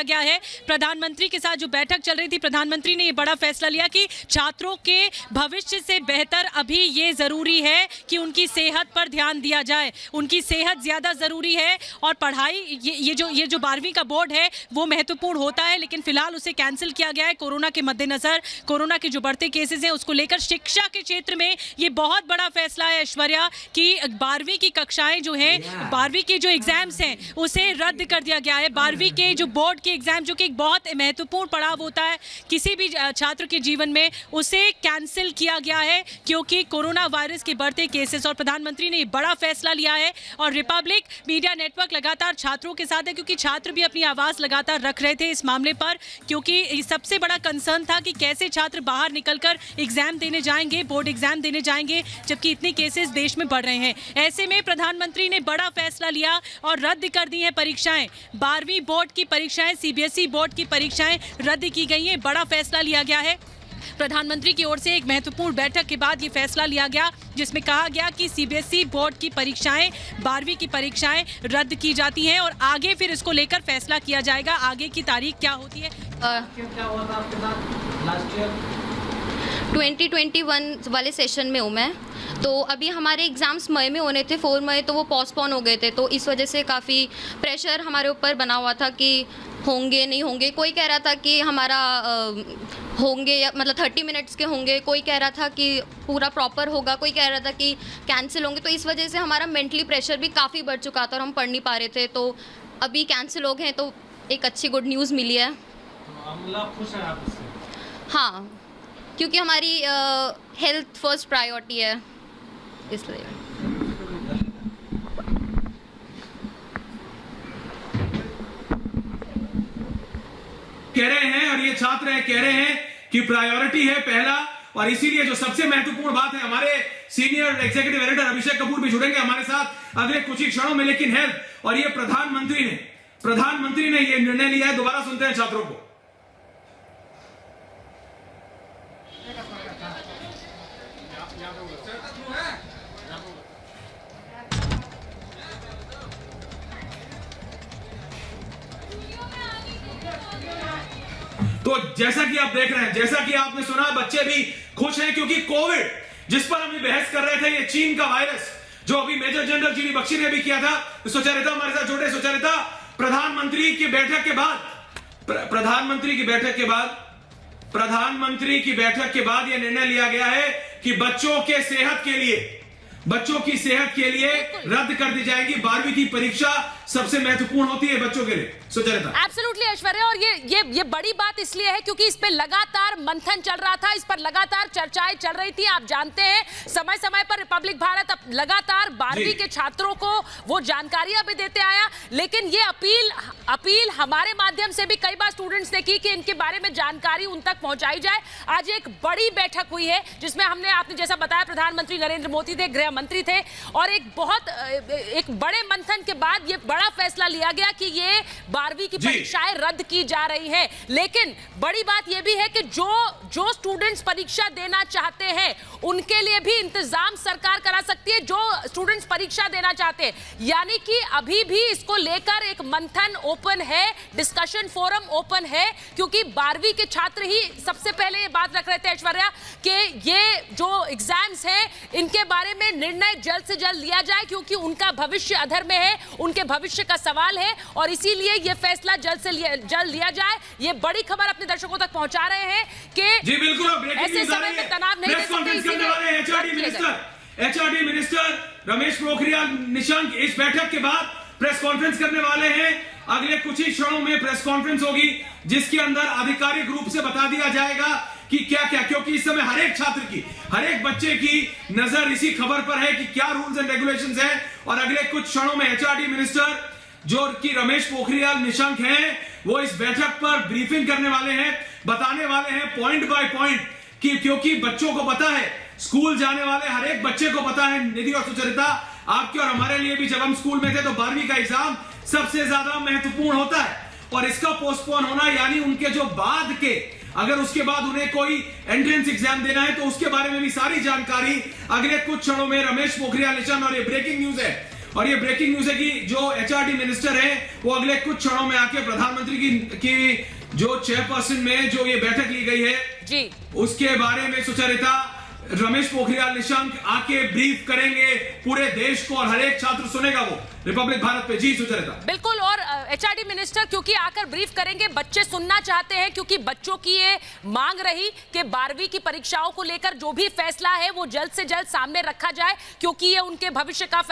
किया गया है। प्रधानमंत्री के साथ जो बैठक चल रही थी, प्रधानमंत्री ने ये बड़ा फैसला लिया कि छात्रों के भविष्य से बेहतर अभी ये ज़रूरी है कि उनकी सेहत पर ध्यान दिया जाए। उनकी सेहत ज़्यादा ज़रूरी है और पढ़ाई ये जो 12वीं का बोर्ड है वो महत्वपूर्ण होता है, लेकिन फिलहाल उसे कैंसिल किया गया है कोरोना के मद्देनज़र। कोरोना के जो बढ़ते केसेस हैं उसको लेकर शिक्षा के क्षेत्र में ये बहुत बड़ा फैसला है ऐश्वर्या कि 12वीं की कक्षाएं जो हैं, 12वीं के जो एग्जाम्स हैं उसे रद्द कर दिया गया है। 12वीं के जो बोर्ड के एग्जाम जो कि एक बहुत महत्वपूर्ण पड़ाव होता है किसी भी छात्र के जीवन में, उसे कैंसिल किया गया है क्योंकि कोरोना वायरस के बढ़ते केसेस। और प्रधानमंत्री ने बड़ा फैसला लिया है और रिपब्लिक मीडिया नेटवर्क लगातार छात्रों के साथ है क्योंकि छात्र भी अपनी आवाज़ लगातार रख रहे थे इस मामले पर, क्योंकि सबसे बड़ा कंसर्न था कि कैसे छात्र बाहर निकलकर एग्जाम देने जाएंगे, बोर्ड एग्जाम देने जाएंगे, जबकि इतने केसेस देश में बढ़ रहे हैं। ऐसे में प्रधानमंत्री ने बड़ा फैसला लिया और रद्द कर दी हैं परीक्षाएं। 12वीं बोर्ड की परीक्षाएं, सीबीएसई बोर्ड की परीक्षाएं रद्द की गई हैं। बड़ा फैसला लिया गया है प्रधानमंत्री की ओर से। एक महत्वपूर्ण बैठक के बाद ये फैसला लिया गया जिसमें कहा गया कि सीबीएसई बोर्ड की परीक्षाएं, 12वीं की परीक्षाएं रद्द की जाती हैं और आगे फिर इसको लेकर फैसला किया जाएगा, आगे की तारीख क्या होती है। क्या हुआ था आपके साथ लास्ट ईयर? 2021 वाले सेशन में हूँ मैं, तो अभी हमारे एग्ज़ाम्स मई में होने थे, 4 मई, तो वो पोस्टपोन हो गए थे, तो इस वजह से काफ़ी प्रेशर हमारे ऊपर बना हुआ था कि होंगे नहीं होंगे। कोई कह रहा था कि हमारा होंगे या मतलब 30 मिनट्स के होंगे, कोई कह रहा था कि पूरा प्रॉपर होगा, कोई कह रहा था कि कैंसिल होंगे। तो इस वजह से हमारा मेंटली प्रेशर भी काफ़ी बढ़ चुका था और हम पढ़ नहीं पा रहे थे। तो अभी कैंसिल हो गए हैं, तो एक अच्छी गुड न्यूज़ मिली है। तो खुश हैं आप इससे? हाँ, क्योंकि हमारी हेल्थ फर्स्ट प्रायोरिटी है, इसलिए। कह रहे हैं और ये छात्र हैं कह रहे हैं कि प्रायोरिटी है पहला, और इसीलिए जो सबसे महत्वपूर्ण बात है, हमारे senior executive editor Abhishek Kapoor भी जुड़ेंगे हमारे साथ अगले कुछ ही क्षणों में। लेकिन हेल्थ और ये प्रधानमंत्री ने ये निर्णय लिया है। दोबारा सुनते हैं छात्रों को। तो जैसा कि आप देख रहे हैं, जैसा कि आपने सुना, बच्चे भी खुश हैं क्योंकि कोविड जिस पर हम बहस कर रहे थे, ये चीन का वायरस जो अभी मेजर जनरल जीडी बख्शी ने भी किया था, सुचरिता हमारे साथ जुड़े। सुचरिता, प्रधानमंत्री की बैठक के बाद यह निर्णय लिया गया है कि बच्चों की सेहत के लिए रद्द कर दी जाएगी 12वीं की परीक्षा। सबसे महत्वपूर्ण होती है बच्चों के लिए। सुचरिता। एब्सोल्युटली ऐश्वर्या, और ये बड़ी बात इसलिए है क्योंकि इस पे लगातार मंथन चल रहा था, इस पर लगातार चर्चाएं चल रही थी। आप जानते हैं समय समय पर रिपब्लिक भारत लगातार 12वीं के छात्रों को वो जानकारियां भी देते आया, लेकिन ये अपील हमारे माध्यम से भी कई बार स्टूडेंट्स ने की कि इनके बारे में जानकारी उन तक पहुंचाई जाए। आज एक बड़ी बैठक हुई है जिसमें आपने जैसा बताया, प्रधानमंत्री नरेंद्र मोदी थे, गृह मंत्री थे, और एक बड़े मंथन के बाद ये बड़ा फैसला लिया गया कि ये 12वीं की परीक्षाएं रद्द की जा रही हैं। लेकिन बड़ी बात यह भी है कि जो स्टूडेंट्स परीक्षा देना चाहते हैं उनके लिए भी इंतजाम सरकार करा सकती है, जो स्टूडेंट्स परीक्षा देना चाहते हैं। यानी कि अभी भी इसको लेकर एक मंथन ओपन है, डिस्कशन फोरम ओपन है, क्योंकि 12वीं के छात्र ही सबसे पहले ये बात रख रहे थे ऐश्वर्या कि ये जो एग्जाम्स हैं इनके बारे में निर्णय जल्द से जल्द लिया जाए, क्योंकि उनका भविष्य अधर में है, उनके भविष्य का सवाल है, और इसीलिए यह फैसला जल्द से जल्द लिया जाए। ये बड़ी खबर अपने दर्शकों तक पहुंचा रहे हैं कि जी बिल्कुल, ऐसे समय में तनाव नहीं दे सकते। एचआरडी मिनिस्टर रमेश पोखरियाल निशंक इस बैठक के बाद प्रेस कॉन्फ्रेंस करने वाले हैं। अगले कुछ ही क्षणों में प्रेस कॉन्फ्रेंस होगी जिसके अंदर आधिकारिक रूप से बता दिया जाएगा कि क्या क्या, क्योंकि इस समय हर एक छात्र की, हर एक बच्चे की नजर इसी खबर पर है कि क्या रूल्स एंड रेगुलेशंस हैं। और अगले कुछ क्षणों में एचआरडी मिनिस्टर जो कि रमेश पोखरियाल निशंक हैं, वो इस बैठक पर ब्रीफिंग करने वाले हैं, बताने वाले हैं पॉइंट बाय पॉइंट कि, क्योंकि बच्चों को पता है, स्कूल जाने वाले हर एक बच्चे को पता है, निधि और सुचरिता, आपके और हमारे लिए भी, जब हम स्कूल में थे तो 12वीं का एग्जाम सबसे ज्यादा महत्वपूर्ण होता है, और इसका पोस्टपोन होना यानी उनके जो बाद के, अगर उसके बाद उन्हें कोई एंट्रेंस एग्जाम देना है तो उसके बारे में भी सारी जानकारी अगले कुछ क्षणों में रमेश पोखरियाल निशंक, और ये ब्रेकिंग न्यूज है, और ये ब्रेकिंग न्यूज है कि जो एचआरडी मिनिस्टर है वो अगले कुछ क्षणों में आके प्रधानमंत्री की जो चेयरपर्सन में जो ये बैठक ली गई है जी, उसके बारे में सुचरिता रमेश पोखरियाल निशंक आके ब्रीफ करेंगे पूरे देश को और हर एक छात्र सुनेगा वो रिपब्लिक भारत पे। जी सुचरिता। बिल्कुल। और एचआरडी मिनिस्टर क्योंकि आकर ब्रीफ करेंगे, बच्चे सुनना चाहते हैं क्योंकि बच्चों की ये मांग रही कि 12वीं की परीक्षाओं को लेकर जो भी फैसला है वो जल्द से जल्द सामने रखा जाए, क्योंकि ये उनके भविष्य का